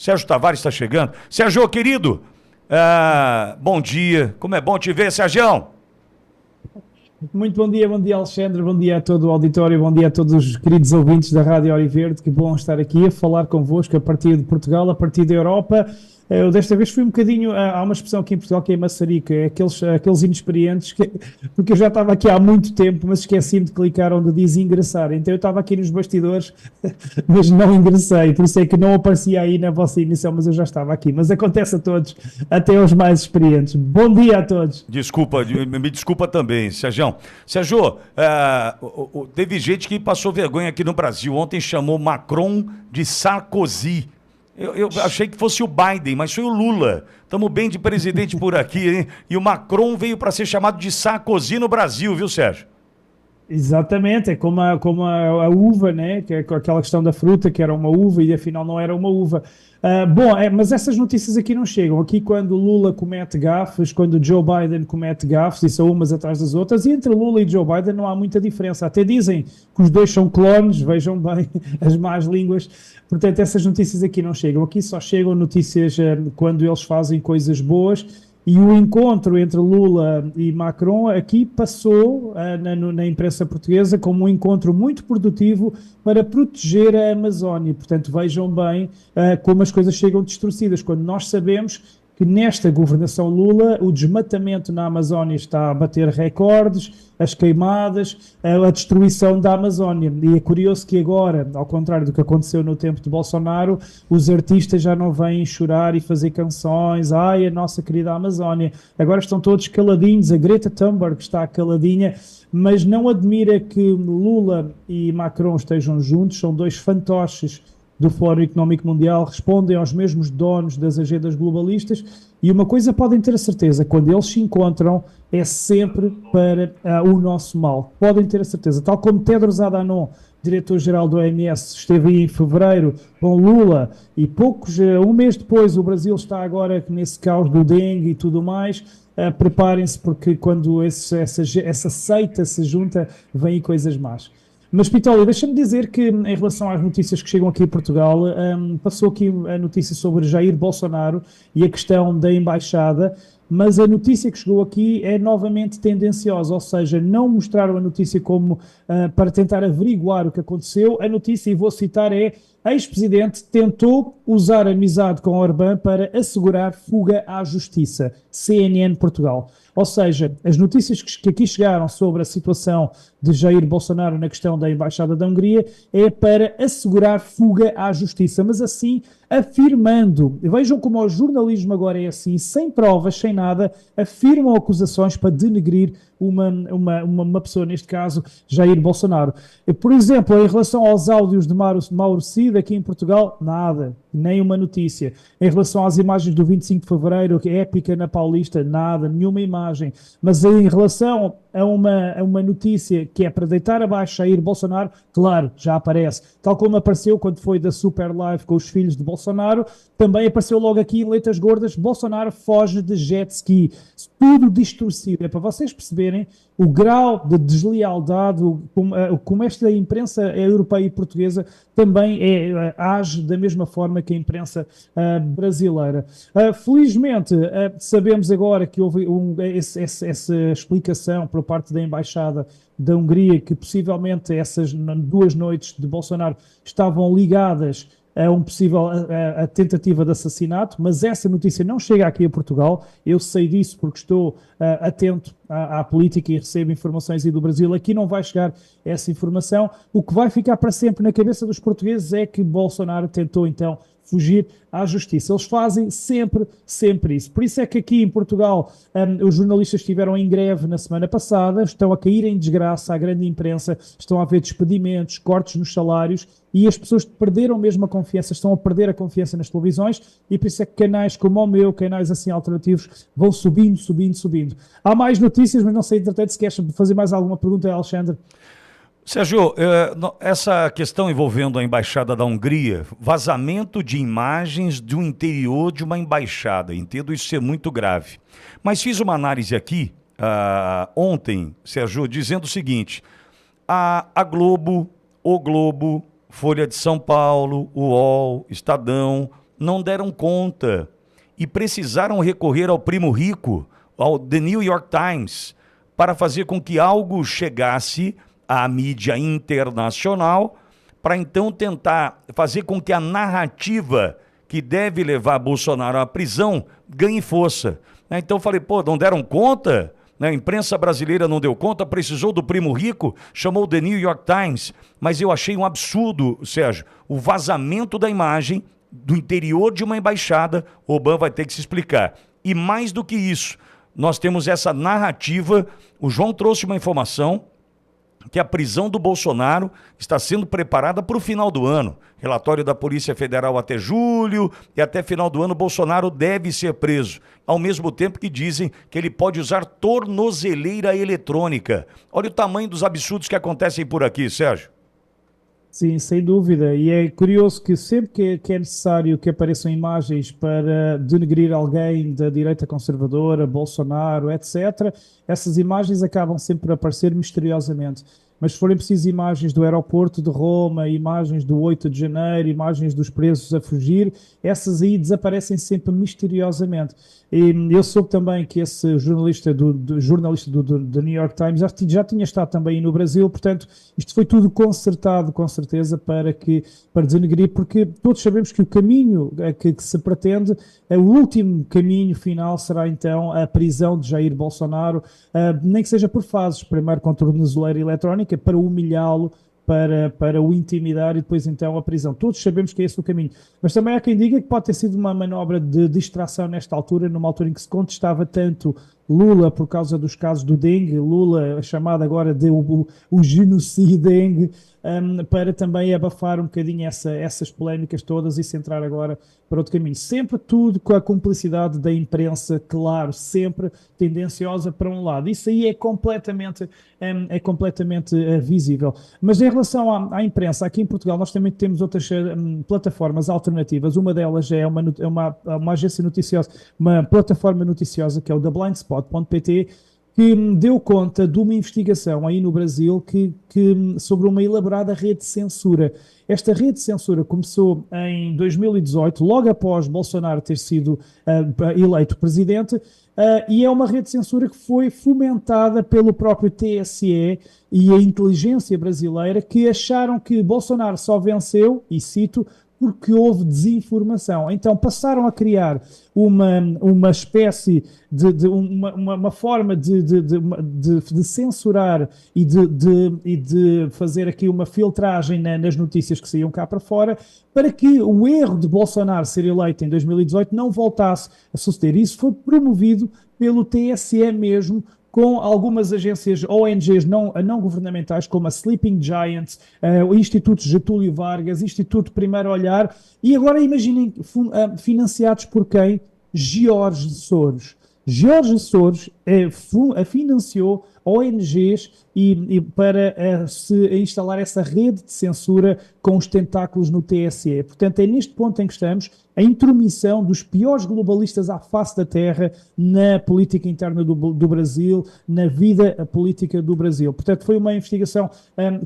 Sérgio Tavares está chegando. Sérgio, querido, bom dia. Como é bom te ver, Sérgio. Muito bom dia Alexandre, bom dia a todo o auditório, bom dia a todos os queridos ouvintes da Rádio Oriverde, que bom estar aqui a falar convosco a partir de Portugal, a partir da Europa. Eu desta vez fui um bocadinho, há uma expressão aqui em Portugal que é maçarica, é aqueles inexperientes, porque eu já estava aqui há muito tempo, mas esqueci-me de clicar onde diz ingressar, então eu estava aqui nos bastidores, mas não ingressei, por isso é que não aparecia aí na vossa emissão, mas eu já estava aqui, mas acontece a todos, até aos mais experientes. Bom dia a todos. Desculpa, me desculpa também, Sérgio. Sérgio, teve gente que passou vergonha aqui no Brasil. Ontem chamou Macron de Sarkozy. Eu achei que fosse o Biden, mas foi o Lula. Estamos bem de presidente por aqui, hein? E o Macron veio para ser chamado de Sarkozy no Brasil, viu, Sérgio? Exatamente, é como a uva, né? Que é aquela questão da fruta, que era uma uva e afinal não era uma uva. Mas essas notícias aqui não chegam. Aqui quando Lula comete gafes, quando Joe Biden comete gafes, e são umas atrás das outras, e entre Lula e Joe Biden não há muita diferença. Até dizem que os dois são clones, vejam bem as más línguas. Portanto, essas notícias aqui não chegam. Aqui só chegam notícias quando eles fazem coisas boas. E o encontro entre Lula e Macron aqui passou na imprensa portuguesa como um encontro muito produtivo para proteger a Amazónia. Portanto, vejam bem como as coisas chegam distorcidas. Quando nós sabemos que nesta governação Lula o desmatamento na Amazónia está a bater recordes, as queimadas, a destruição da Amazónia. E é curioso que agora, ao contrário do que aconteceu no tempo de Bolsonaro, os artistas já não vêm chorar e fazer canções, ai, a nossa querida Amazónia. Agora estão todos caladinhos, a Greta Thunberg está caladinha, mas não admira que Lula e Macron estejam juntos, são dois fantoches do Fórum Económico Mundial, respondem aos mesmos donos das agendas globalistas e uma coisa podem ter a certeza, quando eles se encontram é sempre para o nosso mal. Podem ter a certeza, tal como Tedros Adhanom, diretor-geral do OMS, esteve aí em fevereiro com Lula e um mês depois o Brasil está agora nesse caos do dengue e tudo mais. Preparem-se porque quando essa seita se junta, vêm coisas más. Mas, Pitólia, deixa-me dizer que, em relação às notícias que chegam aqui em Portugal, passou aqui a notícia sobre Jair Bolsonaro e a questão da embaixada, mas a notícia que chegou aqui é novamente tendenciosa, ou seja, não mostraram a notícia como para tentar averiguar o que aconteceu. A notícia, e vou citar, é: ex-presidente tentou usar amizade com Orbán para assegurar fuga à justiça. CNN Portugal. Ou seja, as notícias que aqui chegaram sobre a situação de Jair Bolsonaro na questão da Embaixada da Hungria é para assegurar fuga à justiça, mas assim afirmando. Vejam como o jornalismo agora é assim, sem provas, sem nada, afirmam acusações para denegrir uma pessoa, neste caso, Jair Bolsonaro. Por exemplo, em relação aos áudios de Mauro Cid, aqui em Portugal, nada, nem uma notícia. Em relação às imagens do 25 de Fevereiro, que é épica na Paulista, nada, nenhuma imagem. Mas em relação a uma notícia que é para deitar abaixo Jair Bolsonaro, claro, já aparece. Tal como apareceu quando foi da Super Live com os filhos de Bolsonaro, também apareceu logo aqui em letras gordas: Bolsonaro foge de jet ski. Tudo distorcido. É para vocês perceberem o grau de deslealdade, como esta imprensa europeia e portuguesa também age da mesma forma que a imprensa brasileira. Felizmente, sabemos agora que houve essa explicação por parte da Embaixada da Hungria, que possivelmente essas 2 noites de Bolsonaro estavam ligadas a tentativa de assassinato, mas essa notícia não chega aqui a Portugal. Eu sei disso porque estou atento à política e recebo informações aí do Brasil. Aqui não vai chegar essa informação. O que vai ficar para sempre na cabeça dos portugueses é que Bolsonaro tentou então fugir à justiça. Eles fazem sempre isso. Por isso é que aqui em Portugal os jornalistas estiveram em greve na semana passada, estão a cair em desgraça à grande imprensa, estão a haver despedimentos, cortes nos salários e as pessoas perderam mesmo a confiança, estão a perder a confiança nas televisões e por isso é que canais como o meu, canais assim alternativos, vão subindo. Há mais notícias, mas não sei, entretanto, se queres fazer mais alguma pergunta, Alexandre. Sérgio, essa questão envolvendo a Embaixada da Hungria, vazamento de imagens do interior de uma embaixada, entendo isso ser muito grave. Mas fiz uma análise aqui ontem, Sérgio, dizendo o seguinte: a Globo, o Globo, Folha de São Paulo, o UOL, Estadão, não deram conta e precisaram recorrer ao primo rico, ao The New York Times, para fazer com que algo chegasse à mídia internacional, para então tentar fazer com que a narrativa que deve levar Bolsonaro à prisão ganhe força. Então eu falei, pô, não deram conta? A imprensa brasileira não deu conta, precisou do primo rico, chamou The New York Times, mas eu achei um absurdo, Sérgio, o vazamento da imagem do interior de uma embaixada. O Obama vai ter que se explicar. E mais do que isso, nós temos essa narrativa. O João trouxe uma informação que a prisão do Bolsonaro está sendo preparada para o final do ano. Relatório da Polícia Federal até julho, e até final do ano Bolsonaro deve ser preso. Ao mesmo tempo que dizem que ele pode usar tornozeleira eletrônica. Olha o tamanho dos absurdos que acontecem por aqui, Sérgio. Sim, sem dúvida. E é curioso que sempre que é necessário que apareçam imagens para denegrir alguém da direita conservadora, Bolsonaro, etc., essas imagens acabam sempre por aparecer misteriosamente. Mas se forem precisas imagens do aeroporto de Roma, imagens do 8 de janeiro, imagens dos presos a fugir, essas aí desaparecem sempre misteriosamente. E eu soube também que esse jornalista do New York Times já tinha estado também aí no Brasil, portanto, isto foi tudo concertado, com certeza, para denegrir, porque todos sabemos que o caminho que se pretende, o último caminho final será então a prisão de Jair Bolsonaro, nem que seja por fases, primeiro com tornozeleira eletrónica, para humilhá-lo, para o intimidar e depois então a prisão. Todos sabemos que é esse o caminho. Mas também há quem diga que pode ter sido uma manobra de distração nesta altura, numa altura em que se contestava tanto Lula por causa dos casos do dengue, Lula é chamado agora de o genocídio dengue, para também abafar um bocadinho essas polémicas todas e centrar agora para outro caminho. Sempre tudo com a cumplicidade da imprensa, claro, sempre tendenciosa para um lado. Isso aí é completamente visível. Mas em relação à imprensa, aqui em Portugal nós também temos outras plataformas alternativas. Uma delas é uma agência noticiosa, uma plataforma noticiosa que é o TheBlindSpot.pt, que deu conta de uma investigação aí no Brasil sobre uma elaborada rede de censura. Esta rede de censura começou em 2018, logo após Bolsonaro ter sido eleito presidente, e é uma rede de censura que foi fomentada pelo próprio TSE e a inteligência brasileira, que acharam que Bolsonaro só venceu, e cito, porque houve desinformação. Então passaram a criar uma espécie uma forma de censurar e de fazer aqui uma filtragem nas notícias que saíam cá para fora, para que o erro de Bolsonaro ser eleito em 2018 não voltasse a suceder. Isso foi promovido pelo TSE mesmo, com algumas agências, ONGs não governamentais, como a Sleeping Giants, o Instituto Getúlio Vargas, Instituto Primeiro Olhar, e agora imaginem, financiados por quem? Jorge Soros. Jorge Soros financiou ONGs para se instalar essa rede de censura com os tentáculos no TSE. Portanto, é neste ponto em que estamos, a intromissão dos piores globalistas à face da Terra na política interna do Brasil, na vida política do Brasil. Portanto, foi uma investigação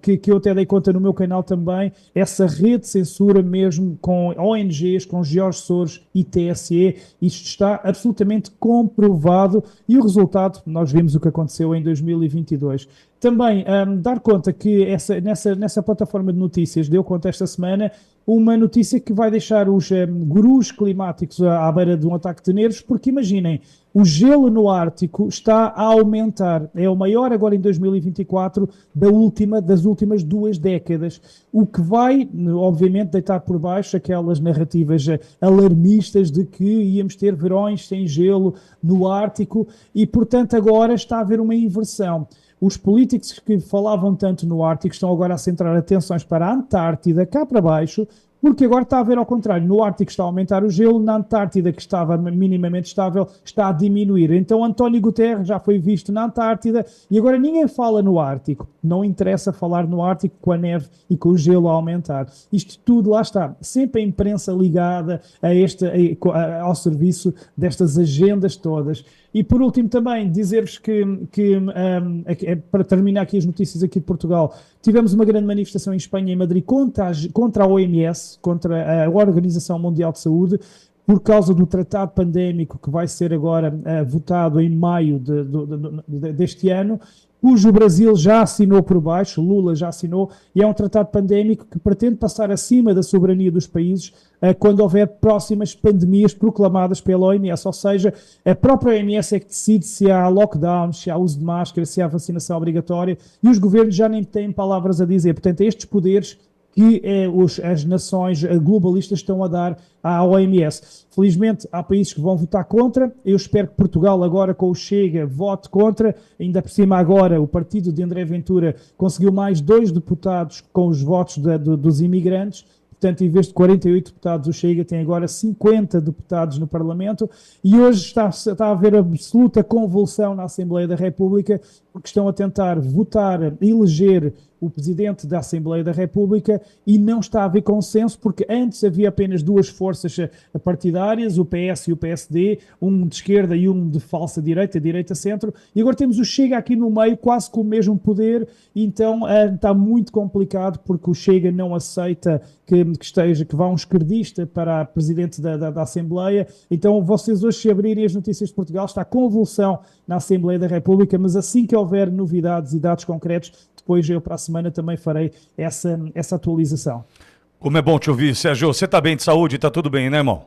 que eu até dei conta no meu canal também, essa rede de censura mesmo com ONGs, com Jorge Soros e TSE. Isto está absolutamente comprovado e o resultado, nós vimos o que aconteceu em 2022. Também dar conta que nessa plataforma de notícias deu conta esta semana uma notícia que vai deixar os gurus climáticos à beira de um ataque de nervos, porque imaginem, o gelo no Ártico está a aumentar, é o maior agora em 2024 das últimas 2 décadas, o que vai, obviamente, deitar por baixo aquelas narrativas alarmistas de que íamos ter verões sem gelo no Ártico e, portanto, agora está a haver uma inversão. Os políticos que falavam tanto no Ártico estão agora a centrar atenções para a Antártida, cá para baixo, porque agora está a ver ao contrário. No Ártico está a aumentar o gelo, na Antártida, que estava minimamente estável, está a diminuir. Então António Guterres já foi visto na Antártida e agora ninguém fala no Ártico. Não interessa falar no Ártico com a neve e com o gelo a aumentar. Isto tudo, lá está, sempre a imprensa ligada ao serviço destas agendas todas. E por último também dizer-vos que para terminar aqui as notícias aqui de Portugal, Tivemos uma grande manifestação em Espanha, em Madrid, contra a OMS, contra a Organização Mundial de Saúde, por causa do tratado pandémico que vai ser agora votado em maio deste ano, cujo Brasil já assinou por baixo, Lula já assinou, e é um tratado pandémico que pretende passar acima da soberania dos países quando houver próximas pandemias proclamadas pela OMS. Ou seja, a própria OMS é que decide se há lockdown, se há uso de máscara, se há vacinação obrigatória, e os governos já nem têm palavras a dizer. Portanto, estes poderes que as nações globalistas estão a dar à OMS. Felizmente, há países que vão votar contra. Eu espero que Portugal, agora com o Chega, vote contra. Ainda por cima, agora, o partido de André Ventura conseguiu mais 2 deputados com os votos dos imigrantes. Portanto, em vez de 48 deputados, o Chega tem agora 50 deputados no Parlamento, e hoje está a haver absoluta convulsão na Assembleia da República, porque estão a tentar votar, eleger o Presidente da Assembleia da República, e não está a haver consenso, porque antes havia apenas 2 forças partidárias, o PS e o PSD, um de esquerda e um de falsa direita, direita-centro, e agora temos o Chega aqui no meio, quase com o mesmo poder, e então está muito complicado, porque o Chega não aceita que vá um esquerdista para Presidente da Assembleia. Então, vocês hoje, se abrirem as notícias de Portugal, está convulsão na Assembleia da República, mas assim que houver novidades e dados concretos, depois eu para a semana também farei essa atualização. Como é bom te ouvir, Sérgio. Você está bem de saúde? Está tudo bem, né, irmão?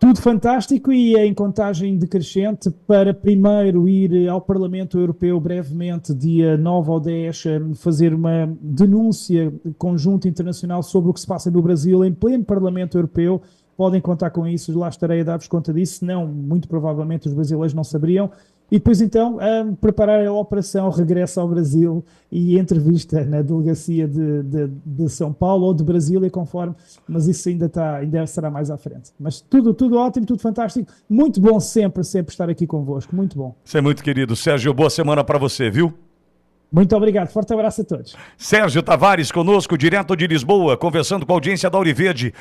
Tudo fantástico, e em contagem decrescente para primeiro ir ao Parlamento Europeu brevemente, dia 9 ou 10, fazer uma denúncia conjunta internacional sobre o que se passa no Brasil em pleno Parlamento Europeu. Podem contar com isso, lá estarei a dar-vos conta disso, senão muito provavelmente os brasileiros não saberiam. E depois então preparar a operação regresso ao Brasil e entrevista na delegacia de São Paulo ou de Brasília, conforme, mas isso ainda será mais à frente. Mas tudo ótimo, tudo fantástico, muito bom sempre estar aqui convosco, muito bom. Você é muito querido, Sérgio, boa semana para você, viu? Muito obrigado, forte abraço a todos. Sérgio Tavares conosco, direto de Lisboa, conversando com a audiência da Auriverde.